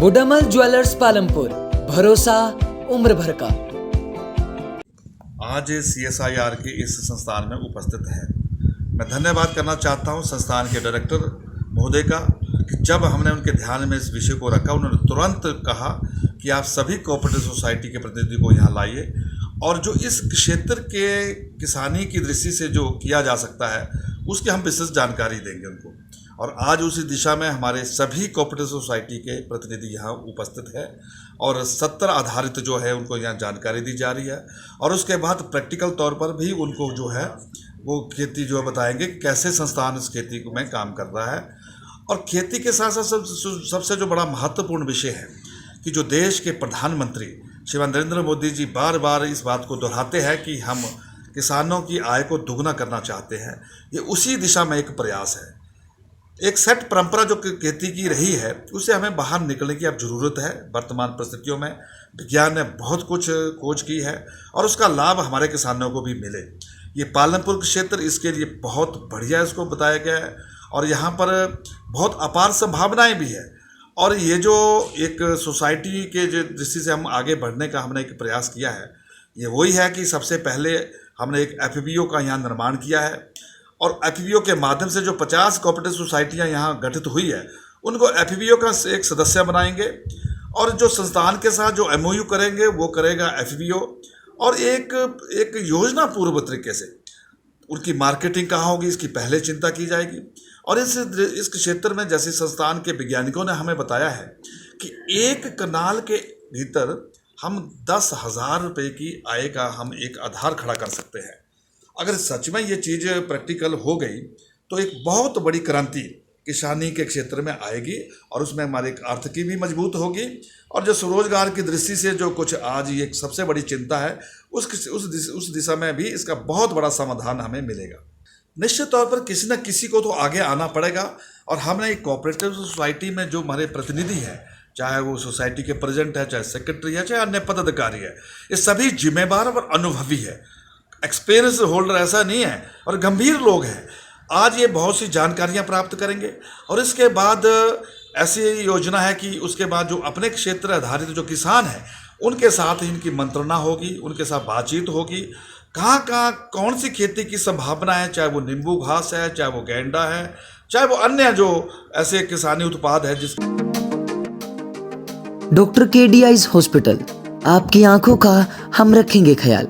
बुडामल jewellers Palampur, भरोसा उम्र भर का। आज CSIR के इस संस्थान में उपस्थित है। मैं धन्यवाद करना चाहता हूं संस्थान के डायरेक्टर महोदय का कि जब हमने उनके ध्यान में इस विषय को रखा, उन्होंने तुरंत कहा कि आप सभी कोऑपरेटिव सोसाइटी के प्रतिनिधि को यहाँ लाइए और जो इस क्षेत्र के किसानी की दृष्टि से जो किया जा सकता है उसकी हम विशेष जानकारी देंगे उनको। और आज उसी दिशा में हमारे सभी कोऑपरेटिव सोसाइटी के प्रतिनिधि यहाँ उपस्थित है और 70 आधारित जो है उनको यहाँ जानकारी दी जा रही है और उसके बाद प्रैक्टिकल तौर पर भी उनको जो है वो खेती जो बताएंगे कैसे संस्थान इस खेती में काम कर रहा है। और खेती के साथ साथ सबसे जो बड़ा महत्वपूर्ण विषय है कि जो देश के प्रधानमंत्री श्री नरेंद्र मोदी जी बार बार इस बात को दोहराते हैं कि हम किसानों की आय को दुगना करना चाहते हैं, ये उसी दिशा में एक प्रयास है। एक सेट परंपरा जो खेती की रही है उससे हमें बाहर निकलने की अब ज़रूरत है। वर्तमान परिस्थितियों में विज्ञान ने बहुत कुछ खोज की है और उसका लाभ हमारे किसानों को भी मिले। ये पालमपुर क्षेत्र इसके लिए बहुत बढ़िया इसको बताया गया है और यहाँ पर बहुत अपार संभावनाएं भी है। और ये जो एक सोसाइटी के जो दृष्टि से हम आगे बढ़ने का हमने एक प्रयास किया है, ये वही है कि सबसे पहले हमने एक FPO का यहाँ निर्माण किया है और FPO के माध्यम से जो 50 कोऑपरेटिव सोसाइटियाँ यहाँ गठित हुई है उनको FPO का एक सदस्य बनाएंगे और जो संस्थान के साथ जो MOU करेंगे वो करेगा FPO। और एक योजना पूर्व तरीके से उनकी मार्केटिंग कहाँ होगी इसकी पहले चिंता की जाएगी। और इस क्षेत्र में जैसे संस्थान के वैज्ञानिकों ने हमें बताया है कि एक कनाल के भीतर हम 10,000 रुपये की आय का हम एक आधार खड़ा कर सकते हैं। अगर सच में ये चीज़ प्रैक्टिकल हो गई तो एक बहुत बड़ी क्रांति किसानी के क्षेत्र में आएगी और उसमें हमारे आर्थिकी भी मजबूत होगी। और जो स्वरोजगार की दृष्टि से जो कुछ आज ये सबसे बड़ी चिंता है उस दिशा में भी इसका बहुत बड़ा समाधान हमें मिलेगा। निश्चित तौर पर किसी न किसी को तो आगे आना पड़ेगा और हमने एक कोऑपरेटिव सोसाइटी में जो हमारे प्रतिनिधि हैं, चाहे वो सोसाइटी के प्रेसिडेंट है, चाहे सेक्रेटरी है, चाहे अन्य पदाधिकारी है, ये सभी जिम्मेदार और अनुभवी है। एक्सपीरियंस होल्डर ऐसा नहीं है और गंभीर लोग हैं। आज ये बहुत सी जानकारियां प्राप्त करेंगे और इसके बाद ऐसी योजना है कि उसके बाद जो अपने क्षेत्र आधारित जो किसान हैं उनके साथ इनकी मंत्रणा होगी, उनके साथ बातचीत होगी। कहाँ कौन सी खेती की संभावना है, चाहे वो नींबू घास है, चाहे वो गेंडा है, चाहे वो अन्य जो ऐसे किसानी उत्पाद है जिस डॉक्टर KD आइज हॉस्पिटल, आपकी आंखों का हम रखेंगे ख्याल।